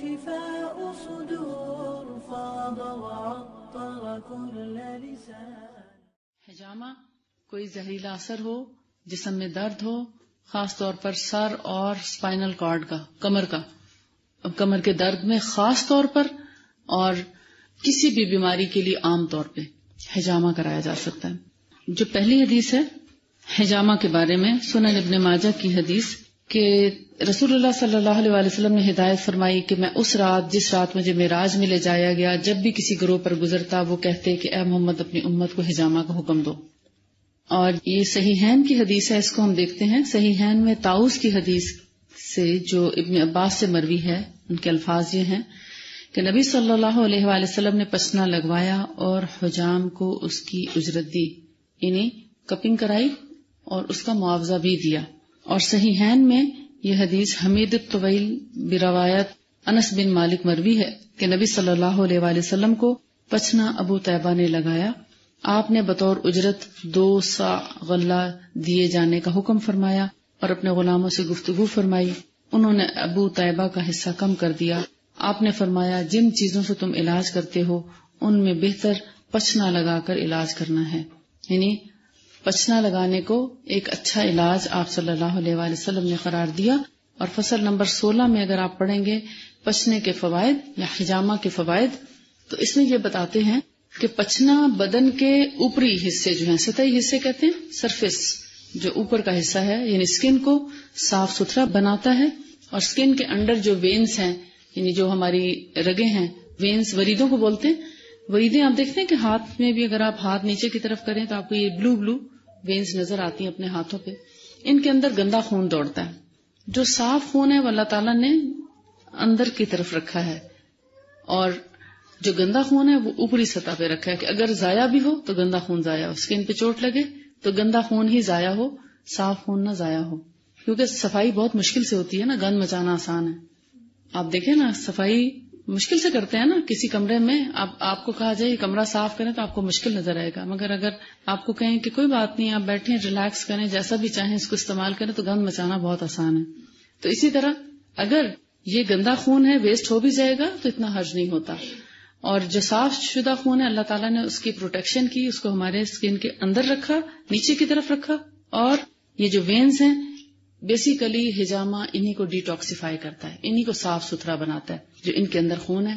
شفاء صدور فاض وعطر كل لسان. حجامہ کوئی زہریلا اثر ہو، جسم میں درد ہو، خاص طور پر سر اور اسپائنل کارڈ کا، کمر کے درد میں خاص طور پر، اور کسی بھی بیماری کے لیے عام طور پہ حجامہ کرایا جا سکتا ہے. جو پہلی حدیث ہے حجامہ کے بارے میں، سنن ابن ماجہ کی حدیث کہ رسول اللہ صلی اللہ علیہ وسلم نے ہدایت فرمائی کہ میں اس رات جس رات مجھے معراج میں لے جایا گیا، جب بھی کسی گروہ پر گزرتا وہ کہتے کہ اے محمد اپنی امت کو حجامہ کا حکم دو. اور یہ صحیحین کی حدیث ہے، اس کو ہم دیکھتے ہیں. صحیحین میں طاؤس کی حدیث سے جو ابن عباس سے مروی ہے، ان کے الفاظ یہ ہیں کہ نبی صلی اللہ علیہ وآلہ وسلم نے پسنا لگوایا اور حجام کو اس کی اجرت دی، یعنی کپنگ کرائی اور اس کا معاوضہ بھی دیا. اور صحیحین میں یہ حدیث حمید الطویل بروایت انس بن مالک مروی ہے کہ نبی صلی اللہ علیہ وآلہ وسلم کو پچھنا ابو طیبہ نے لگایا. آپ نے بطور اجرت 2 صاع غلہ دیے جانے کا حکم فرمایا اور اپنے غلاموں سے گفتگو فرمائی. انہوں نے ابو طیبہ کا حصہ کم کر دیا. آپ نے فرمایا جن چیزوں سے تم علاج کرتے ہو ان میں بہتر پچھنا لگا کر علاج کرنا ہے. یعنی پچھنا لگانے کو ایک اچھا علاج آپ صلی اللہ علیہ وآلہ وسلم نے قرار دیا. اور فصل نمبر 16 میں اگر آپ پڑھیں گے پچھنے کے فوائد یا حجامہ کے فوائد، تو اس میں یہ بتاتے ہیں کہ پچھنا بدن کے اوپری حصے جو ہیں، سطحی حصے کہتے ہیں، سرفیس جو اوپر کا حصہ ہے، یعنی اسکن کو صاف ستھرا بناتا ہے. اور اسکن کے اندر جو وینز ہیں، یعنی جو ہماری رگیں ہیں، وینز وریدوں کو بولتے ہیں. وریدیں آپ دیکھتے ہیں کہ ہاتھ میں بھی اگر آپ ہاتھ نیچے کی طرف کریں تو آپ کو یہ بلو وینز نظر آتی ہیں اپنے ہاتھوں پہ. ان کے اندر گندا خون دوڑتا ہے. جو صاف خون ہے وہ اللہ تعالیٰ نے اندر کی طرف رکھا ہے، اور جو گندا خون ہے وہ اوپری سطح پہ رکھا ہے کہ اگر ضائع بھی ہو تو گندا خون ضائع ہو، اسکن پہ چوٹ لگے تو گندا خون ہی ضائع ہو، صاف خون نہ ضائع ہو. کیونکہ صفائی بہت مشکل سے ہوتی ہے نا، گند مچانا آسان ہے. آپ دیکھیں نا، صفائی مشکل سے کرتے ہیں نا. کسی کمرے میں آپ کو کہا جائے کمرہ صاف کریں تو آپ کو مشکل نظر آئے گا، مگر اگر آپ کو کہیں کہ کوئی بات نہیں، آپ بیٹھیں ریلیکس کریں، جیسا بھی چاہیں اس کو استعمال کریں، تو گند مچانا بہت آسان ہے. تو اسی طرح اگر یہ گندا خون ہے ویسٹ ہو بھی جائے گا تو اتنا حرج نہیں ہوتا. اور جو صاف شدہ خون ہے اللہ تعالیٰ نے اس کی پروٹیکشن کی، اس کو ہمارے اسکن کے اندر رکھا، نیچے کی طرف رکھا. اور یہ جو وینز ہیں بیسیکلی حجامہ انہی کو ڈیٹاکسیفائی کرتا ہے، انہی کو صاف ستھرا بناتا ہے. جو ان کے اندر خون ہے،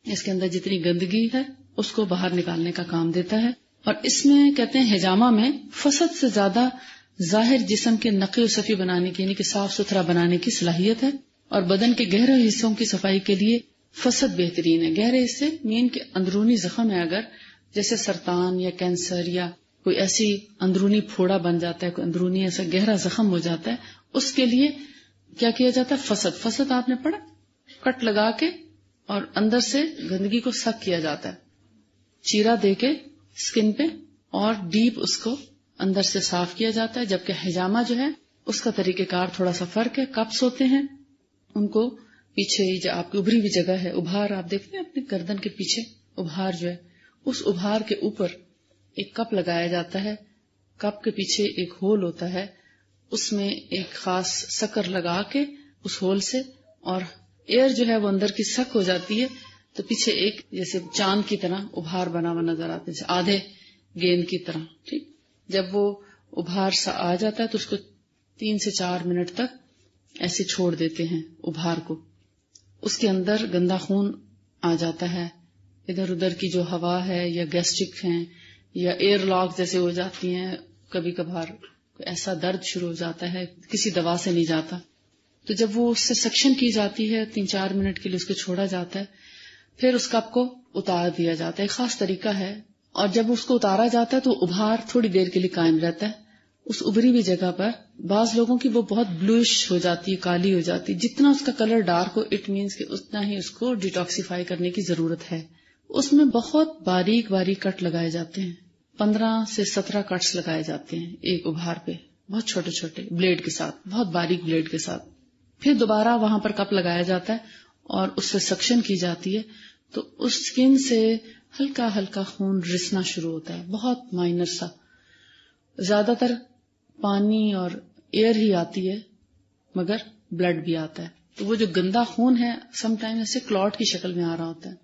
اس کے اندر جتنی گندگی ہے اس کو باہر نکالنے کا کام دیتا ہے. اور اس میں کہتے ہیں حجامہ میں فسد سے زیادہ ظاہر جسم کے نقی و صفی بنانے کی، یعنی کہ صاف ستھرا بنانے کی صلاحیت ہے. اور بدن کے گہرے حصوں کی صفائی کے لیے فسد بہترین ہے. گہرے حصے مین کے اندرونی زخم ہے، اگر جیسے سرطان یا کینسر یا کوئی ایسی اندرونی پھوڑا بن جاتا ہے، کوئی اندرونی ایسا گہرا زخم ہو جاتا ہے، اس کے لیے کیا کیا جاتا ہے؟ فسد آپ نے پڑھا، کٹ لگا کے اور اندر سے گندگی کو سک کیا جاتا ہے، چیرا دے کے اسکن پہ، اور ڈیپ اس کو اندر سے صاف کیا جاتا ہے. جبکہ حجامہ جو ہے اس کا طریقہ کار تھوڑا سا فرق ہے. کپس ہوتے ہیں، ان کو پیچھے جو آپ کی ابھری ہوئی جگہ ہے، ابھار آپ دیکھتے ہیں اپنے گردن کے پیچھے ابھار جو ہے، اس ابھار کے اوپر ایک کپ لگایا جاتا ہے. کپ کے پیچھے ایک ہول ہوتا ہے، اس میں ایک خاص سکر لگا کے اس ہول سے، اور ایئر جو ہے وہ اندر کی سک ہو جاتی ہے، تو پیچھے ایک جیسے چاند کی طرح ابھار بنا ہوا نظر آتا ہے، جیسے آدھے گیند کی طرح. ٹھیک، جب وہ ابھار سا آ جاتا ہے تو اس کو 3 سے 4 منٹ تک ایسے چھوڑ دیتے ہیں ابھار کو. اس کے اندر گندا خون آ جاتا ہے، ادھر ادھر کی جو ہوا ہے یا گیسٹرک ہیں یا ایئر لاک جیسے ہو جاتی ہیں، کبھی کبھار ایسا درد شروع ہو جاتا ہے، کسی دوا سے نہیں جاتا. تو جب وہ اس سے سیکشن کی جاتی ہے 3-4 منٹ کے لیے اس کو چھوڑا جاتا ہے، پھر اس کپ کو اتار دیا جاتا ہے. ایک خاص طریقہ ہے، اور جب اس کو اتارا جاتا ہے تو ابھار تھوڑی دیر کے لیے قائم رہتا ہے. اس ابھری ہوئی جگہ پر بعض لوگوں کی وہ بہت بلوئش ہو جاتی ہے، کالی ہو جاتی ہے. جتنا اس کا colour dark who it means کہ اتنا ہی اس کو ڈیٹاکسیفائی کرنے کی ضرورت ہے. اس میں بہت باریک باریک کٹ لگائے جاتے ہیں، 15 سے 17 کٹس لگائے جاتے ہیں ایک ابھار پہ، بہت چھوٹے چھوٹے بلیڈ کے ساتھ، بہت باریک بلیڈ کے ساتھ. پھر دوبارہ وہاں پر کپ لگایا جاتا ہے اور اس سے سکشن کی جاتی ہے، تو اس سکن سے ہلکا ہلکا خون رسنا شروع ہوتا ہے، بہت مائنر سا. زیادہ تر پانی اور ایئر ہی آتی ہے، مگر بلڈ بھی آتا ہے. تو وہ جو گندا خون ہے سم ٹائم ایسے کلاٹ کی شکل میں آ رہا ہوتا ہے،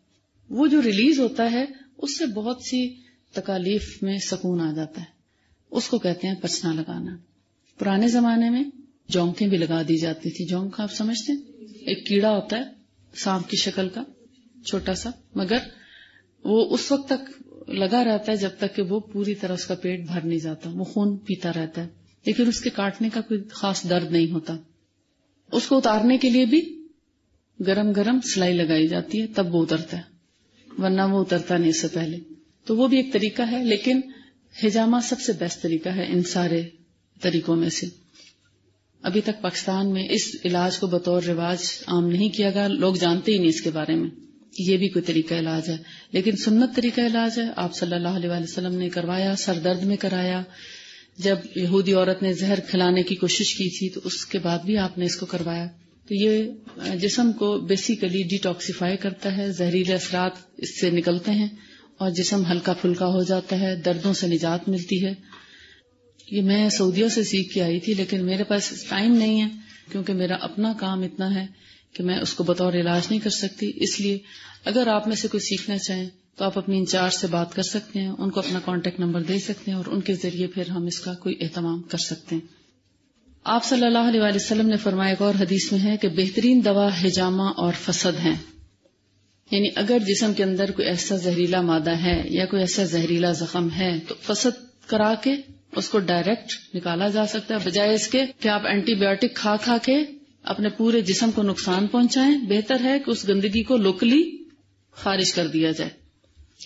وہ جو ریلیز ہوتا ہے اس سے بہت سی تکالیف میں سکون آ جاتا ہے، اس کو کہتے ہیں پچنا لگانا۔ پرانے زمانے میں جونکیں بھی لگا دی جاتی تھی۔ جونک آپ سمجھتے ہیں؟ ایک کیڑا ہوتا ہے سانپ کی شکل کا چھوٹا سا، مگر وہ اس وقت تک لگا رہتا ہے جب تک کہ وہ پوری طرح اس کا پیٹ بھر نہیں جاتا، وہ خون پیتا رہتا ہے، لیکن اس کے کاٹنے کا کوئی خاص درد نہیں ہوتا۔ اس کو اتارنے کے لیے بھی گرم گرم سلائی لگائی جاتی ہے، تب وہ اترتا ہے، ورنہ وہ اترتا نہیں اس سے پہلے۔ تو وہ بھی ایک طریقہ ہے، لیکن ہجامہ سب سے بیسٹ طریقہ ہے ان سارے طریقوں میں سے۔ ابھی تک پاکستان میں اس علاج کو بطور رواج عام نہیں کیا گیا، لوگ جانتے ہی نہیں اس کے بارے میں کہ یہ بھی کوئی طریقہ علاج ہے، لیکن سنت طریقہ علاج ہے۔ آپ صلی اللہ علیہ وسلم نے کروایا، سر درد میں کرایا، جب یہودی عورت نے زہر کھلانے کی کوشش کی تھی تو اس کے بعد بھی آپ نے اس کو کروایا۔ تو یہ جسم کو بیسیکلی ڈیٹاکسیفائی کرتا ہے، زہریلے اثرات اس سے نکلتے ہیں اور جسم ہلکا پھلکا ہو جاتا ہے، دردوں سے نجات ملتی ہے۔ یہ میں سعودیہ سے سیکھ کے آئی تھی، لیکن میرے پاس ٹائم نہیں ہے کیونکہ میرا اپنا کام اتنا ہے کہ میں اس کو بطور علاج نہیں کر سکتی۔ اس لیے اگر آپ میں سے کوئی سیکھنا چاہیں تو آپ اپنی انچارج سے بات کر سکتے ہیں، ان کو اپنا کانٹیکٹ نمبر دے سکتے ہیں اور ان کے ذریعے پھر ہم اس کا کوئی اہتمام کر سکتے ہیں۔ آپ صلی اللہ علیہ وسلم نے فرمایا، ایک اور حدیث میں ہے کہ بہترین دوا ہجامہ اور فسد ہیں، یعنی اگر جسم کے اندر کوئی ایسا زہریلا مادہ ہے یا کوئی ایسا زہریلا زخم ہے تو فسد کرا کے اس کو ڈائریکٹ نکالا جا سکتا ہے، بجائے اس کے کہ آپ اینٹی بایوٹک کھا کھا کے اپنے پورے جسم کو نقصان پہنچائیں۔ بہتر ہے کہ اس گندگی کو لوکلی خارج کر دیا جائے۔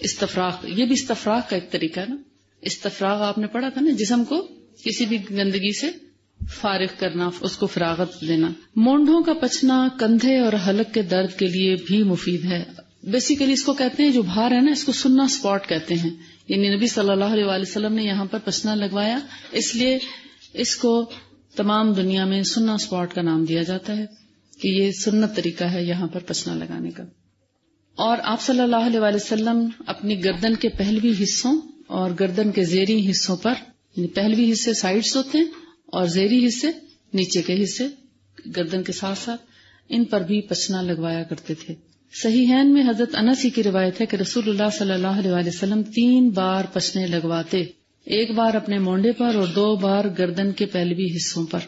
استفراغ، یہ بھی استفراغ کا ایک طریقہ ہے نا، استفراغ آپ نے پڑھا تھا نا، جسم کو کسی بھی گندگی سے فارغ کرنا، اس کو فراغت دینا۔ مونڈھوں کا پچنا کندھے اور حلق کے درد کے لیے بھی مفید ہے۔ بیسیکلی اس کو کہتے ہیں، جو بھار ہے نا، اس کو سننا اسپاٹ کہتے ہیں، یعنی نبی صلی اللہ علیہ وسلم نے یہاں پر پچنا لگوایا، اس لیے اس کو تمام دنیا میں سننا اسپاٹ کا نام دیا جاتا ہے کہ یہ سنت طریقہ ہے یہاں پر پچنا لگانے کا۔ اور آپ صلی اللہ علیہ وسلم اپنی گردن کے پہلوی حصوں اور گردن کے زیری حصوں پر، یعنی پہلوی حصے سائڈز ہوتے ہیں اور زیری حصے نیچے کے حصے گردن کے ساتھ ساتھ، ان پر بھی پچنا لگوایا کرتے تھے۔ صحیحین میں حضرت انس ہی کی روایت ہے کہ رسول اللہ صلی اللہ علیہ وسلم 3 بار پچنے لگواتے، 1 بار اپنے مونڈے پر اور 2 بار گردن کے پہلوی حصوں پر۔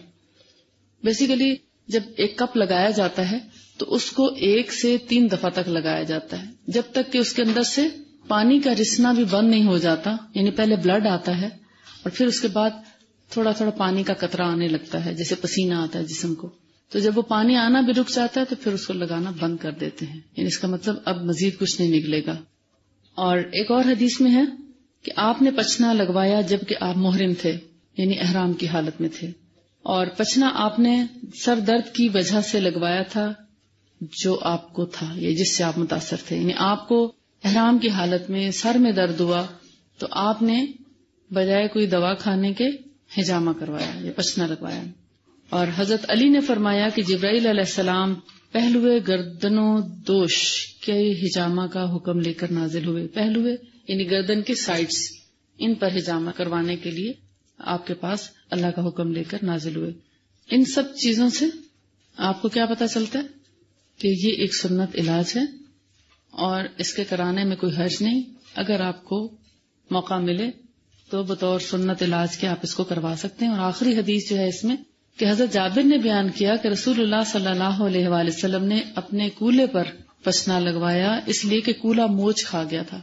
بیسیکلی جب ایک کپ لگایا جاتا ہے تو اس کو 1 سے 3 دفعہ تک لگایا جاتا ہے، جب تک کہ اس کے اندر سے پانی کا رسنا بھی بند نہیں ہو جاتا، یعنی پہلے بلڈ آتا ہے اور پھر اس کے بعد تھوڑا تھوڑا پانی کا قطرہ آنے لگتا ہے، جیسے پسینہ آتا ہے جسم کو، تو جب وہ پانی آنا بھی رک جاتا ہے تو پھر اس کو لگانا بند کر دیتے ہیں، یعنی اس کا مطلب اب مزید کچھ نہیں نکلے گا۔ اور ایک اور حدیث میں ہے کہ آپ نے پچنا لگوایا جبکہ آپ محرم تھے، یعنی احرام کی حالت میں تھے، اور پچنا آپ نے سر درد کی وجہ سے لگوایا تھا جو آپ کو تھا یا جس سے آپ متاثر تھے، یعنی آپ کو احرام کی حالت میں سر میں درد ہوا تو آپ نے بجائے کوئی دوا کھانے کے ہجامہ کروایا یا پچنا لگوایا۔ اور حضرت علی نے فرمایا کہ جبرائیل علیہ السلام پہلوے گردنوں دوش کے ہجامہ کا حکم لے کر نازل ہوئے، پہلوے یعنی گردن کے سائڈز، ان پر ہجامہ کروانے کے لیے آپ کے پاس اللہ کا حکم لے کر نازل ہوئے۔ ان سب چیزوں سے آپ کو کیا پتہ چلتا ہے کہ یہ ایک سنت علاج ہے اور اس کے کرانے میں کوئی حرج نہیں، اگر آپ کو موقع ملے تو بطور سنت علاج کے آپ اس کو کروا سکتے ہیں۔ اور آخری حدیث جو ہے اس میں کہ حضرت جابر نے بیان کیا کہ رسول اللہ صلی اللہ علیہ وآلہ وسلم نے اپنے کولے پر پچنا لگوایا اس لیے کہ کولا موچ کھا گیا تھا۔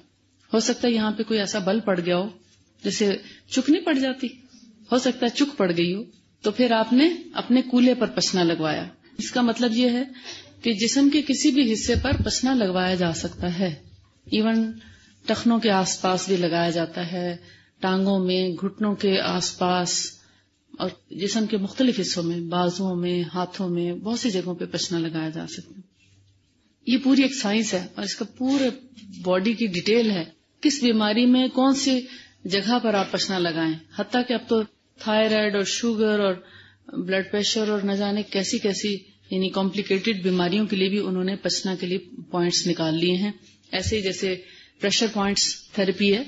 ہو سکتا ہے یہاں پہ کوئی ایسا بل پڑ گیا ہو، جیسے چک نہیں پڑ جاتی، ہو سکتا ہے چک پڑ گئی ہو، تو پھر آپ نے اپنے کولے پر پچنا لگوایا۔ اس کا مطلب یہ ہے کہ جسم کے کسی بھی حصے پر پچنا لگوایا جا سکتا ہے، ایون ٹخنوں کے آس پاس بھی لگایا جاتا ہے، ٹانگوں میں، گھٹنوں کے آس پاس اور جسم کے مختلف حصوں میں، بازوؤں میں، ہاتھوں میں، بہت سی جگہوں پہ پچنا لگایا جا سکتا ہے۔ یہ پوری ایک سائنس ہے اور اس کا پورے باڈی کی ڈیٹیل ہے، کس بیماری میں کون سی جگہ پر آپ پچنا لگائیں، حتیٰ کہ اب تو تھائرائڈ اور شوگر اور بلڈ پریشر اور نہ جانے کیسی کیسی یعنی کمپلیکیٹڈ بیماریوں کے لیے بھی انہوں نے پچنا کے لیے پوائنٹس نکال لیے ہیں۔ ایسے ہی جیسے پریشر پوائنٹس تھراپی ہے،